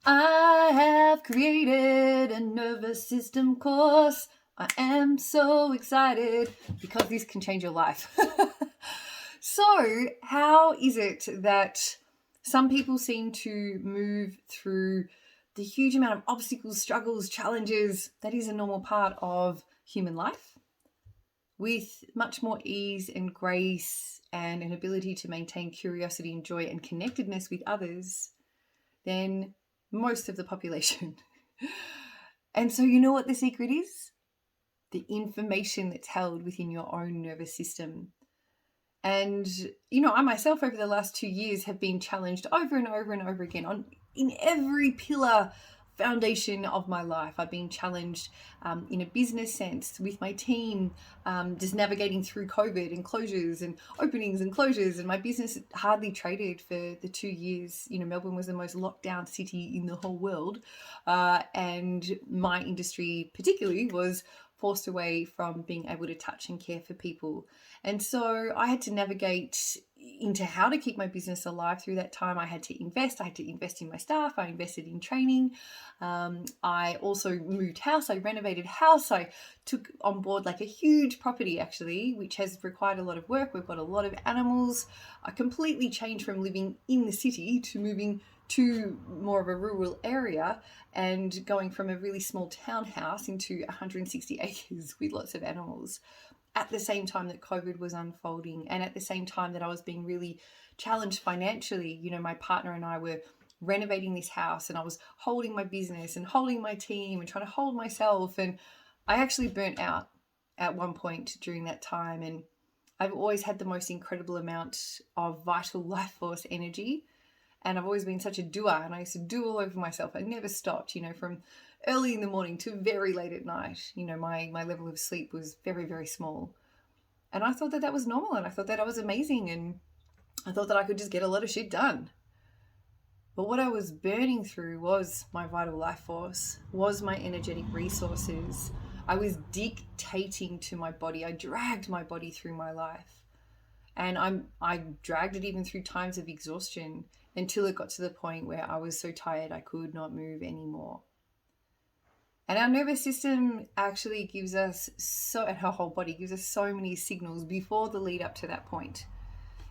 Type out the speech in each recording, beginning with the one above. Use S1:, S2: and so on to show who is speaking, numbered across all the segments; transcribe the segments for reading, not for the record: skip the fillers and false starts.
S1: I have created a nervous system course. I am so excited because this can change your life. So, how is it that some people seem to move through the huge amount of obstacles, struggles, challenges that is a normal part of human life with much more ease and grace and an ability to maintain curiosity and joy and connectedness with others than most of the population? And so, you know what the secret is? The information that's held within your own nervous system. And, I myself over the last 2 years have been challenged over and over and over again in every pillar foundation of my life. I've been challenged in a business sense with my team, just navigating through COVID and closures and openings and closures. And my business hardly traded for the 2 years. Melbourne was the most locked down city in the whole world. And my industry particularly was forced away from being able to touch and care for people. And so I had to navigate into how to keep my business alive through that time. I had to invest in my staff. I invested in training. I also moved house. I renovated house. I took on board like a huge property actually, which has required a lot of work. We've got a lot of animals. I completely changed from living in the city to moving to more of a rural area and going from a really small townhouse into 160 acres with lots of animals at the same time that COVID was unfolding, and at the same time that I was being really challenged financially. My partner and I were renovating this house, and I was holding my business and holding my team and trying to hold myself. And I actually burnt out at one point during that time. And I've always had the most incredible amount of vital life force energy. And I've always been such a doer, and I used to do all over myself. I never stopped, from early in the morning to very late at night. My level of sleep was very, very small. And I thought that was normal, and I thought that I was amazing, and I thought that I could just get a lot of shit done. But what I was burning through was my vital life force, was my energetic resources. I was dictating to my body. I dragged my body through my life. And I dragged it even through times of exhaustion until it got to the point where I was so tired I could not move anymore. And our nervous system actually gives us and our whole body gives us so many signals before the lead up to that point.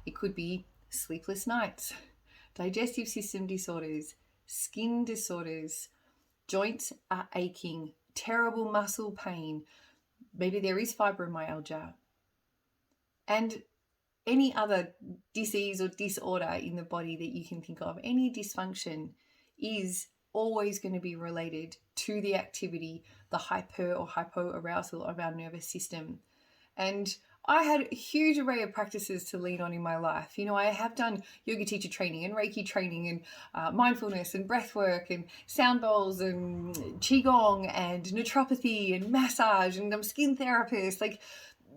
S1: It could be sleepless nights, digestive system disorders, skin disorders, joints are aching, terrible muscle pain, maybe there is fibromyalgia, and any other disease or disorder in the body that you can think of. Any dysfunction is always going to be related to the activity, the hyper or hypoarousal of our nervous system. And I had a huge array of practices to lean on in my life. I have done yoga teacher training and Reiki training and mindfulness and breath work and sound bowls and Qigong and naturopathy and massage, and I'm skin therapist.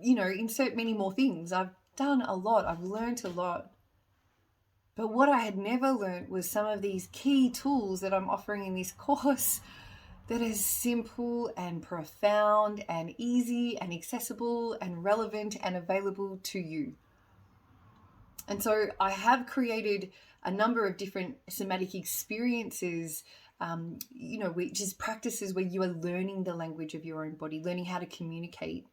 S1: Insert many more things. I've done a lot. I've learned a lot. But what I had never learned was some of these key tools that I'm offering in this course that is simple and profound and easy and accessible and relevant and available to you. And so I have created a number of different somatic experiences, which is practices where you are learning the language of your own body, learning how to communicate.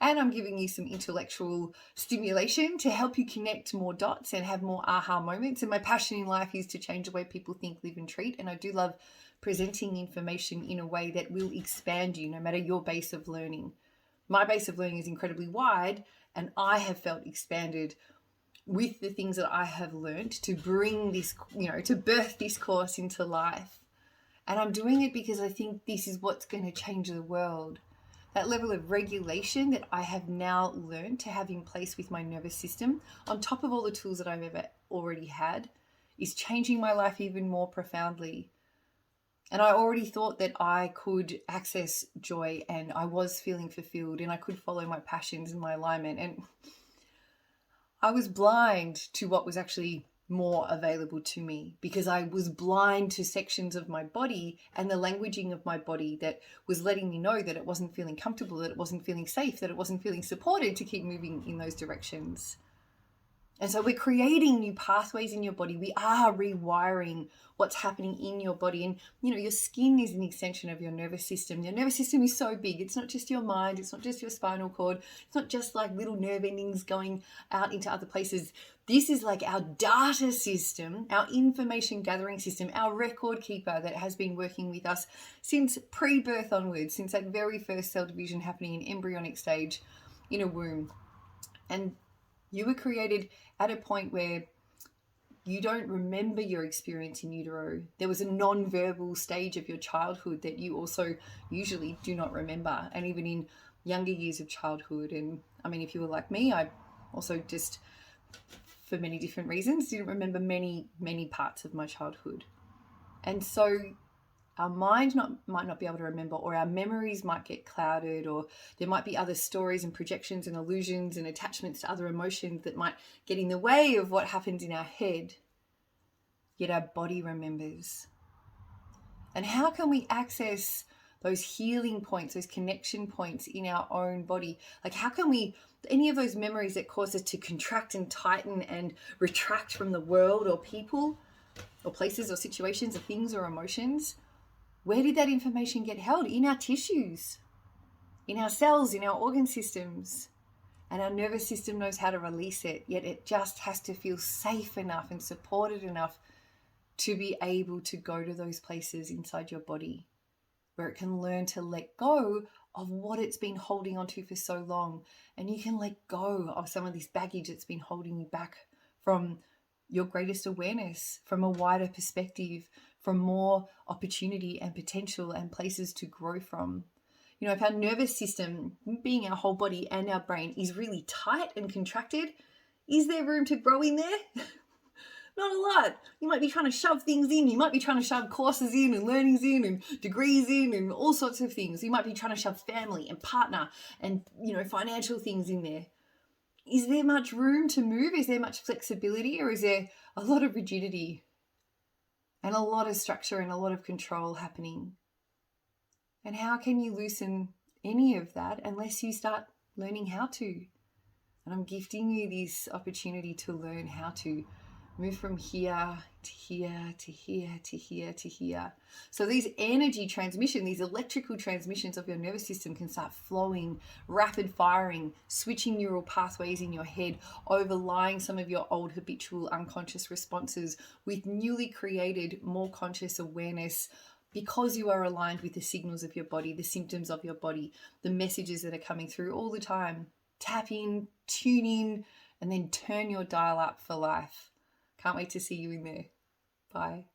S1: And I'm giving you some intellectual stimulation to help you connect more dots and have more aha moments. And my passion in life is to change the way people think, live, and treat. And I do love presenting information in a way that will expand you, no matter your base of learning. My base of learning is incredibly wide, and I have felt expanded with the things that I have learned to bring this, to birth this course into life. And I'm doing it because I think this is what's going to change the world. That level of regulation that I have now learned to have in place with my nervous system, on top of all the tools that I've ever already had, is changing my life even more profoundly. And I already thought that I could access joy, and I was feeling fulfilled, and I could follow my passions and my alignment. And I was blind to what was actually more available to me, because I was blind to sections of my body and the languaging of my body that was letting me know that it wasn't feeling comfortable, that it wasn't feeling safe, that it wasn't feeling supported to keep moving in those directions. And so we're creating new pathways in your body. We are rewiring what's happening in your body. And, your skin is an extension of your nervous system. Your nervous system is so big. It's not just your mind. It's not just your spinal cord. It's not just like little nerve endings going out into other places. This is like our data system, our information gathering system, our record keeper that has been working with us since pre-birth onwards, since that very first cell division happening in embryonic stage in a womb. And you were created at a point where you don't remember your experience in utero. There was a non-verbal stage of your childhood that you also usually do not remember. And even in younger years of childhood, and I mean, if you were like me, I also just, for many different reasons, didn't remember many, many parts of my childhood. And so our mind might not be able to remember, or our memories might get clouded, or there might be other stories and projections and illusions and attachments to other emotions that might get in the way of what happens in our head. Yet our body remembers. And how can we access those healing points, those connection points in our own body? Like, how can we, any of those memories that cause us to contract and tighten and retract from the world or people or places or situations or things or emotions, where did that information get held? In our tissues, in our cells, in our organ systems. And our nervous system knows how to release it, yet it just has to feel safe enough and supported enough to be able to go to those places inside your body where it can learn to let go of what it's been holding onto for so long. And you can let go of some of this baggage that's been holding you back from your greatest awareness, from a wider perspective, from more opportunity and potential and places to grow from. If our nervous system, being our whole body and our brain, is really tight and contracted, is there room to grow in there? Not a lot. You might be trying to shove things in. You might be trying to shove courses in and learnings in and degrees in and all sorts of things. You might be trying to shove family and partner and, financial things in there. Is there much room to move? Is there much flexibility, or is there a lot of rigidity and a lot of structure and a lot of control happening? And how can you loosen any of that unless you start learning how to? And I'm gifting you this opportunity to learn how to move from here to here to here to here to here. So these energy transmission, these electrical transmissions of your nervous system can start flowing, rapid firing, switching neural pathways in your head, overlying some of your old habitual unconscious responses with newly created, more conscious awareness, because you are aligned with the signals of your body, the symptoms of your body, the messages that are coming through all the time. Tap in, tune in, and then turn your dial up for life. Can't wait to see you in there. Bye.